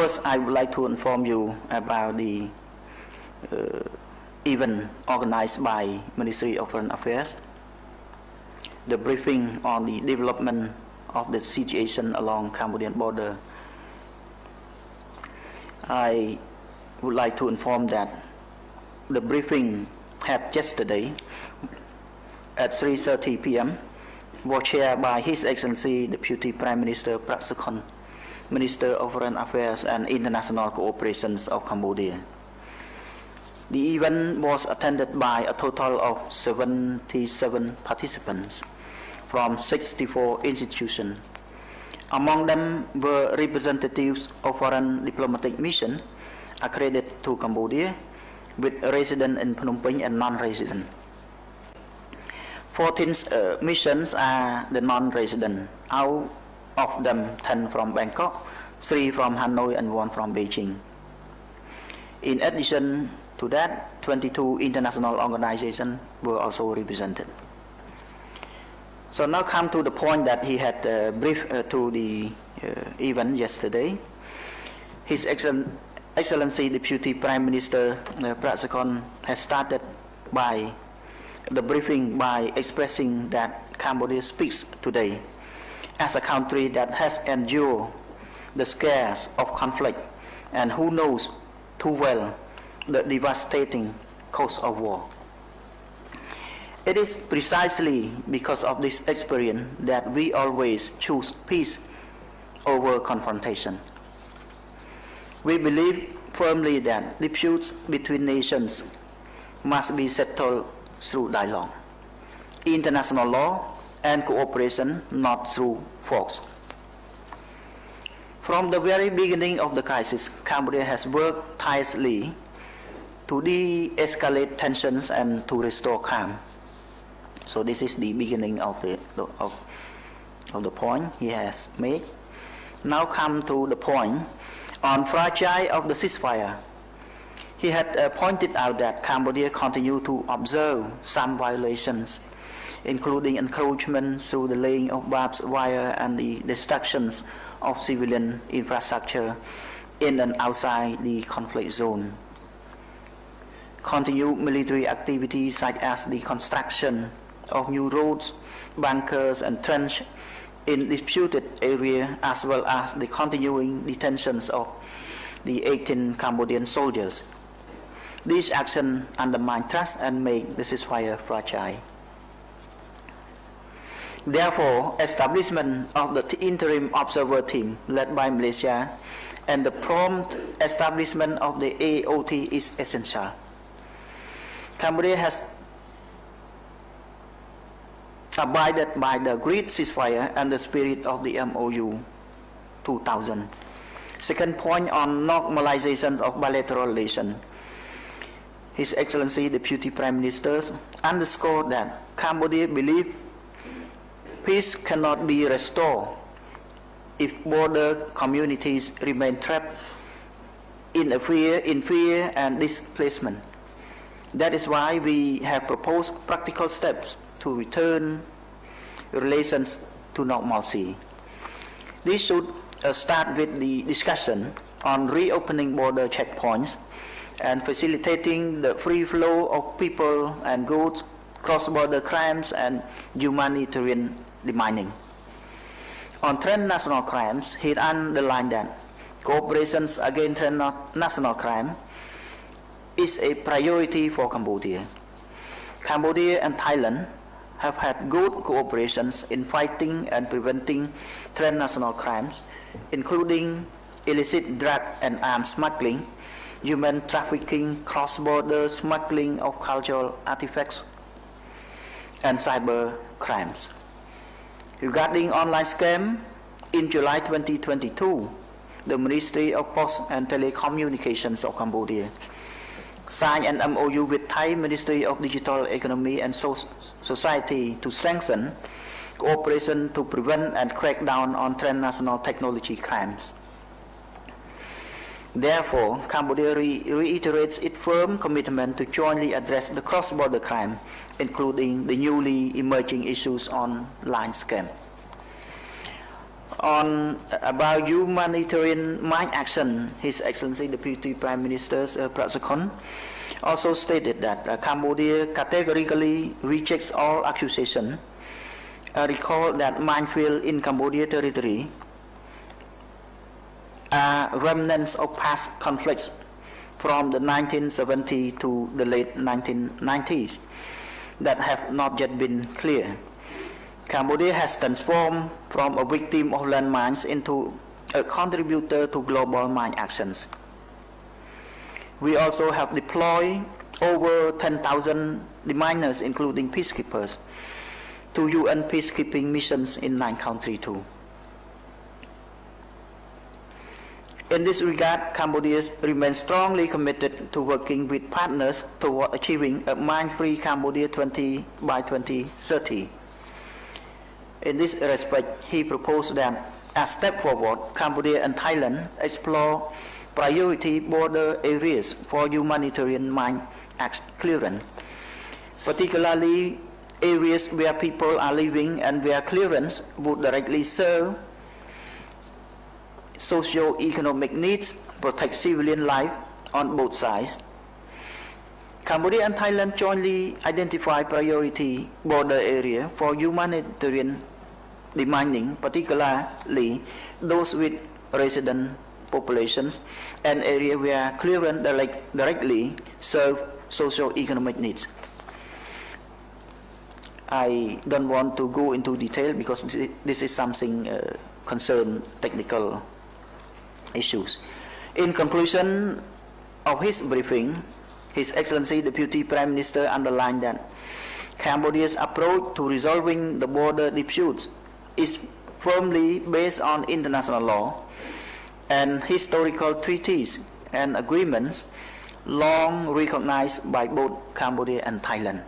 First, I would like to inform you about the event organized by Ministry of Foreign Affairs, the briefing on the development of the situation along Cambodian border. I would like to inform that the briefing had yesterday at 3:30 p.m. was chaired by His Excellency Deputy Prime Minister Prak Sokhonn, Minister of Foreign Affairs and International Cooperation of Cambodia. The event was attended by a total of 77 participants from 64 institutions. Among them were representatives of foreign diplomatic mission accredited to Cambodia, with resident in Phnom Penh and non-resident. 14 missions are the non-resident, out of them 10 from Bangkok, 3 from Hanoi and 1 from Beijing. In addition to that, 22 international organizations were also represented. So now come to the point that he had briefed to the event yesterday. His Excellency Deputy Prime Minister Prak Sokhonn has started by the briefing by expressing that Cambodia speaks today as a country that has endured the scares of conflict and who knows too well the devastating cost of war. It is precisely because of this experience that we always choose peace over confrontation. We believe firmly that disputes between nations must be settled through dialogue, international law and cooperation, not through force. From the very beginning of the crisis, Cambodia has worked tirelessly to de-escalate tensions and to restore calm. So this is the beginning of the point he has made. Now come to the point on fragile of the ceasefire. He had pointed out that Cambodia continued to observe some violations, including encroachment through the laying of barbed wire and the destructions of civilian infrastructure in and outside the conflict zone. Continued military activities such as the construction of new roads, bunkers and trenches in disputed areas, as well as the continuing detentions of the 18 Cambodian soldiers. These actions undermine trust and make the ceasefire fragile. Therefore, establishment of the interim observer team led by Malaysia and the prompt establishment of the AOT is essential. Cambodia has abided by the agreed ceasefire and the spirit of the MOU 2000. Second point on normalization of bilateral relations. His Excellency Deputy Prime Minister underscored that Cambodia believes peace cannot be restored if border communities remain trapped in fear and displacement. That is why we have proposed practical steps to return relations to normalcy. This should start with the discussion on reopening border checkpoints and facilitating the free flow of people and goods, cross-border crimes and humanitarian demining. On transnational crimes, he underlined that cooperation against transnational crime is a priority for Cambodia. Cambodia and Thailand have had good cooperations in fighting and preventing transnational crimes, including illicit drug and arms smuggling, human trafficking, cross-border smuggling of cultural artifacts, and cyber crimes. Regarding online scam, in July 2022, the Ministry of Posts and Telecommunications of Cambodia signed an MOU with Thai Ministry of Digital Economy and Society to strengthen cooperation to prevent and crack down on transnational technology crimes. Therefore, Cambodia reiterates its firm commitment to jointly address the cross-border crime, including the newly emerging issues on online scam. About humanitarian mine action, His Excellency Deputy Prime Minister Prak Sokhonn also stated that Cambodia categorically rejects all accusations. Recall that minefields in Cambodia territory are remnants of past conflicts from the 1970s to the late 1990s that have not yet been cleared. Cambodia has transformed from a victim of landmines into a contributor to global mine actions. We also have deployed over 10,000 deminers, including peacekeepers, to UN peacekeeping missions in 9 countries too. In this regard, Cambodia remains strongly committed to working with partners toward achieving a mine-free Cambodia by 2030. In this respect, he proposed that, as step forward, Cambodia and Thailand explore priority border areas for humanitarian mine clearance, particularly areas where people are living and where clearance would directly serve socio-economic needs, protect civilian life on both sides. Cambodia and Thailand jointly identify priority border area for humanitarian demining, particularly those with resident populations and areas where clearance directly serve socio-economic needs. I don't want to go into detail because this is something concern technical issues. In conclusion of his briefing, His Excellency Deputy Prime Minister underlined that Cambodia's approach to resolving the border disputes is firmly based on international law and historical treaties and agreements long recognized by both Cambodia and Thailand.